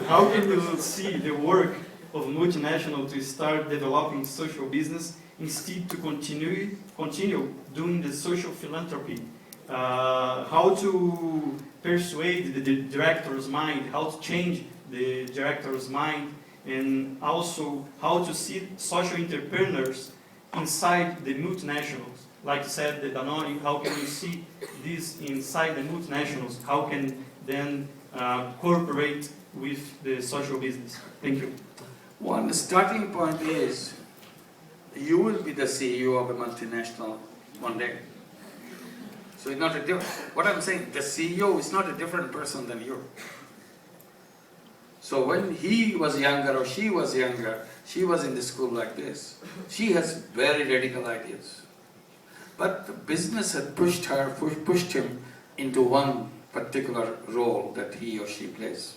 How can you see the work of multinational to start developing social business instead to continue doing the social philanthropy? How to persuade the director's mind, how to change the director's mind, and also how to see social entrepreneurs inside the multinationals. Like you said, the Danone, how can you see this inside the multinationals? How can then cooperate with the social business? Thank you. One starting point is, you will be the CEO of a multinational one day. So it's not a different, what I'm saying, the CEO is not a different person than you. So when he was younger or she was younger, she was in the school like this. She has very radical ideas. But the business had pushed him into one particular role that he or she plays.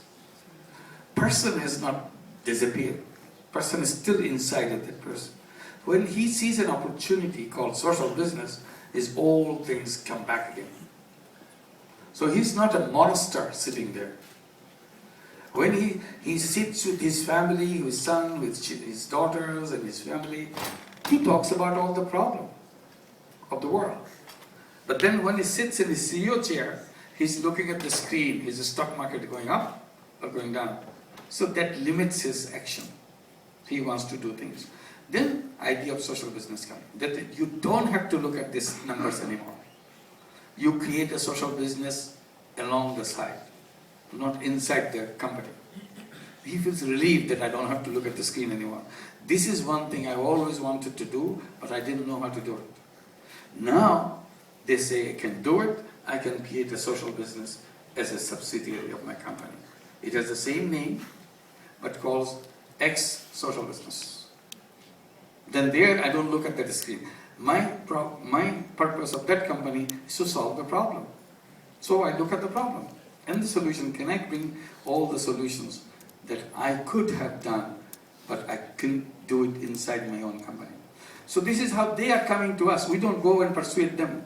Person has not disappeared. Person is still inside of that person. When he sees an opportunity called social business, his all things come back again. So he's not a monster sitting there. When he sits with his family, his son, with his daughters and his family, he talks about all the problems of the world. But then when he sits in his CEO chair, he's looking at the screen. Is the stock market going up or going down? So that limits his action. He wants to do things. Then idea of social business comes. That you don't have to look at these numbers anymore. You create a social business along the side, not inside the company. He feels relieved that I don't have to look at the screen anymore. This is one thing I always wanted to do, but I didn't know how to do it. Now, they say I can do it, I can create a social business as a subsidiary of my company. It has the same name, but calls X social business. Then there I don't look at that screen. My purpose of that company is to solve the problem. So I look at the problem and the solution. Can I bring all the solutions that I could have done, but I couldn't do it inside my own company? So this is how they are coming to us. We don't go and persuade them.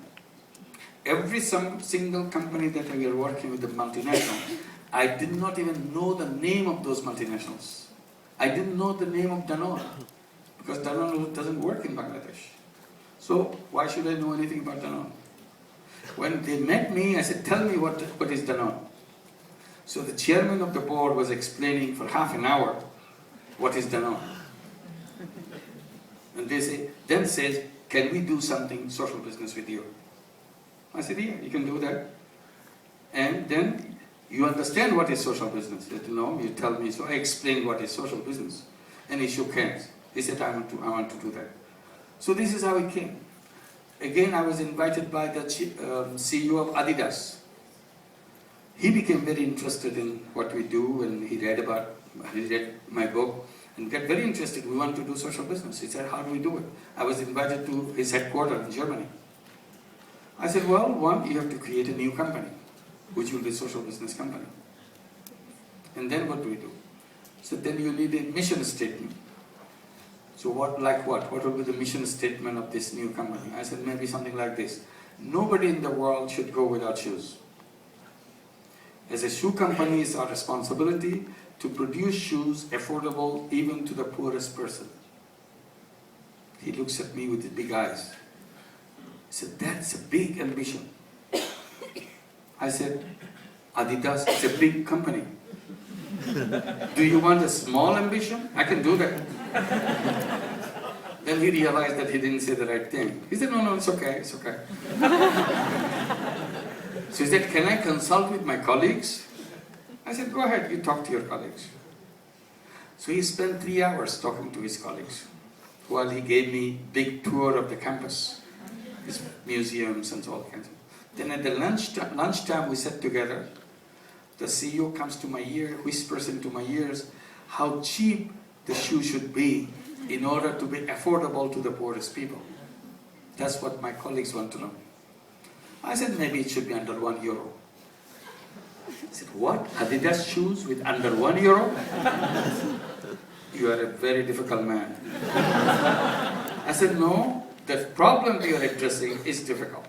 Every single company that we are working with, the multinational, I did not even know the name of those multinationals. I didn't know the name of Danone, because Danone doesn't work in Bangladesh. So why should I know anything about Danone? When they met me, I said, tell me what is Danone. So the chairman of the board was explaining for half an hour what is Danone. And they then says, can we do something social business with you? I said, yeah, you can do that. And then you understand what is social business. He said, no, you tell me. So I explained what is social business. And he shook hands. He said, I want to do that. So this is how it came. Again, I was invited by the CEO of Adidas. He became very interested in what we do, and he read my book and got very interested. We want to do social business. He said, how do we do it? I was invited to his headquarters in Germany. I said, well, one, you have to create a new company, which will be a social business company. And then what do we do? So then you need a mission statement. So what will be the mission statement of this new company? I said, maybe something like this. Nobody in the world should go without shoes. As a shoe company, it's our responsibility to produce shoes affordable even to the poorest person. He looks at me with his big eyes. He said, that's a big ambition. I said, Adidas is a big company. Do you want a small ambition? I can do that. Then he realized that he didn't say the right thing. He said, no, it's okay, it's okay. So he said, can I consult with my colleagues? I said, go ahead, you talk to your colleagues. So he spent 3 hours talking to his colleagues while he gave me big tour of the campus, his museums and all kinds of. Then at the lunchtime we sat together. The CEO comes to my ear, whispers into my ears how cheap the shoe should be in order to be affordable to the poorest people. That's what my colleagues want to know. I said, maybe it should be under €1. He said, what? Adidas shoes with under €1? You are a very difficult man. I said, no, the problem you are addressing is difficult.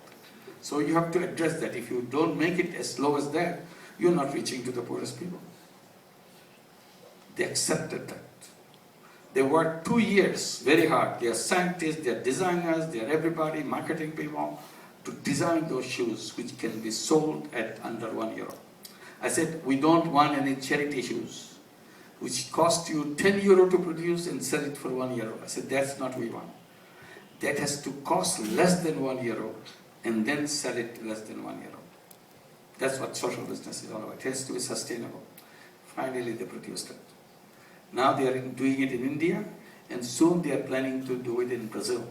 So you have to address that. If you don't make it as low as that, you're not reaching to the poorest people. They accepted that. They worked 2 years very hard. They are scientists, they are designers, they are everybody, marketing people, to design those shoes which can be sold at under €1. I said, we don't want any charity shoes, which cost you €10 to produce and sell it for €1. I said, that's not what we want. That has to cost less than €1 and then sell it less than €1. That's what social business is all about. It has to be sustainable. Finally, they produced it. Now they are doing it in India, and soon they are planning to do it in Brazil.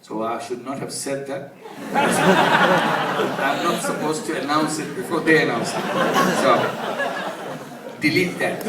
So I should not have said that. I'm not supposed to announce it before they announce it. So delete that.